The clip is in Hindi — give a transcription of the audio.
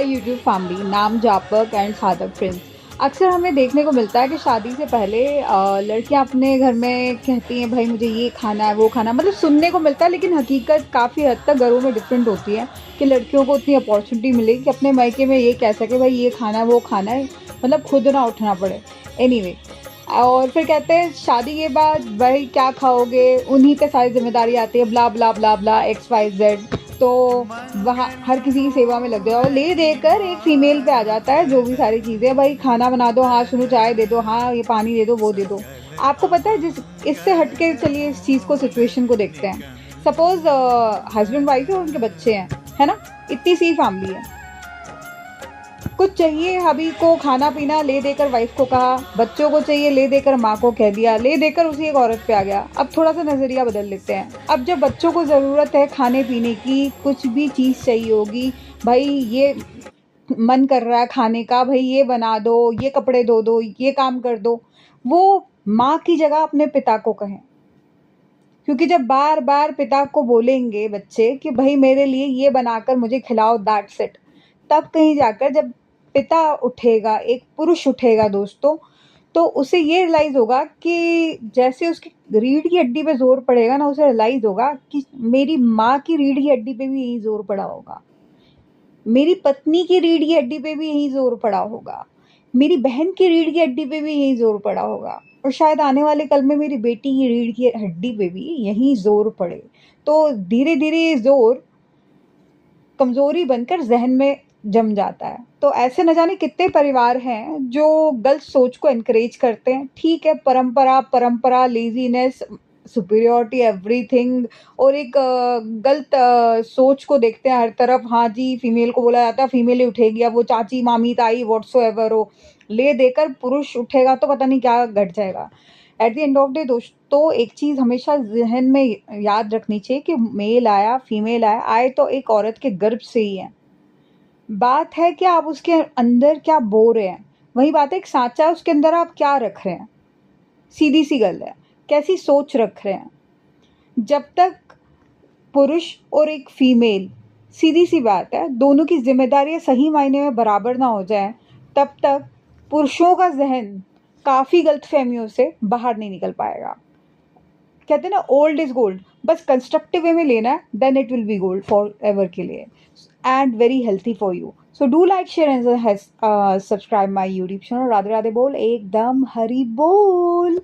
हाय यूट्यूब फैमिली, नाम जापक एंड साधक प्रिंस। अक्सर हमें देखने को मिलता है कि शादी से पहले लड़कियां अपने घर में कहती हैं भाई मुझे ये खाना है वो खाना, मतलब सुनने को मिलता है, लेकिन हकीकत काफ़ी हद तक घरों में डिफरेंट होती है कि लड़कियों को उतनी अपॉर्चुनिटी मिलेगी कि अपने मायके में ये कह सके भाई ये खाना है वो खाना है, मतलब खुद ना उठना पड़े। एनीवे, और फिर कहते हैं शादी के बाद भाई क्या खाओगे, उन्हीं पे सारी जिम्मेदारी आती है, ब्ला ब्ला ब्ला ब्ला एक्स वाई जेड। तो वहाँ हर किसी की सेवा में लग जाओ, ले देकर एक फीमेल पे आ जाता है जो भी सारी चीज़ें, भाई खाना बना दो, हाँ सुनो चाय दे दो, हाँ ये पानी दे दो वो दे दो। आपको पता है, जिस इससे हटके चलिए इस चीज़ को, सिचुएशन को देखते हैं। सपोज हस्बैंड वाइफ है और उनके बच्चे हैं, है ना, इतनी सी फैमिली है। कुछ चाहिए, हबी को खाना पीना ले देकर वाइफ को कहा, बच्चों को चाहिए ले देकर माँ को कह दिया, ले देकर उसी एक औरत पे आ गया। अब थोड़ा सा नज़रिया बदल लेते हैं। अब जब बच्चों को ज़रूरत है खाने पीने की, कुछ भी चीज़ चाहिए होगी, भाई ये मन कर रहा है खाने का, भाई ये बना दो, ये कपड़े धो दो, ये काम कर दो, वो माँ की जगह अपने पिता को कहें। क्योंकि जब बार बार पिता को बोलेंगे बच्चे कि भाई मेरे लिए ये बनाकर मुझे खिलाओ, दैट्स इट, तब कहीं जाकर जब पिता उठेगा, एक पुरुष उठेगा दोस्तों, तो उसे ये रियलाइज होगा कि जैसे उसकी रीढ़ की हड्डी पे जोर पड़ेगा ना, उसे रियलाइज होगा कि मेरी माँ की रीढ़ की हड्डी पे भी यही जोर पड़ा होगा, मेरी पत्नी की रीढ़ की हड्डी पे भी यही जोर पड़ा होगा, मेरी बहन की रीढ़ की हड्डी पे भी यही जोर पड़ा होगा, और शायद आने वाले कल में मेरी बेटी की रीढ़ की हड्डी पे भी यही जोर पड़े। तो धीरे धीरे ये जोर कमजोरी बनकर जहन में जम जाता है। तो ऐसे न जाने कितने परिवार हैं जो गलत सोच को एनकरेज करते हैं। ठीक है, परंपरा परंपरा, लेजीनेस, सुपीरियोरिटी, एवरीथिंग, और एक गलत सोच को देखते हैं हर तरफ। हाँ जी, फीमेल को बोला जाता है फीमेल ही उठेगी, अब वो चाची मामी ताई व्हाट्सोएवर हो, ले देकर पुरुष उठेगा तो पता नहीं क्या घट जाएगा। At the end of day दोस्तों, एक चीज़ हमेशा जहन में याद रखनी चाहिए कि मेल आया फीमेल आया, आए तो एक औरत के गर्भ से ही है। बात है कि आप उसके अंदर क्या बो रहे हैं, वही बात है एक सांचा है उसके अंदर आप क्या रख रहे हैं। सीधी सी गल है, कैसी सोच रख रहे हैं। जब तक पुरुष और एक फीमेल, सीधी सी बात है, दोनों की जिम्मेदारियां सही मायने में बराबर ना हो जाए, तब तक पुरुषों का जहन काफ़ी गलतफहमियों से बाहर नहीं निकल पाएगा। कहते हैं ना, ओल्ड इज गोल्ड, बस कंस्ट्रक्टिव वे में लेना है, then it will be gold forever के लिए, and very healthy for you. So do like share and subscribe my YouTube channel. Radhe Radhe बोल, एकदम हरी बोल।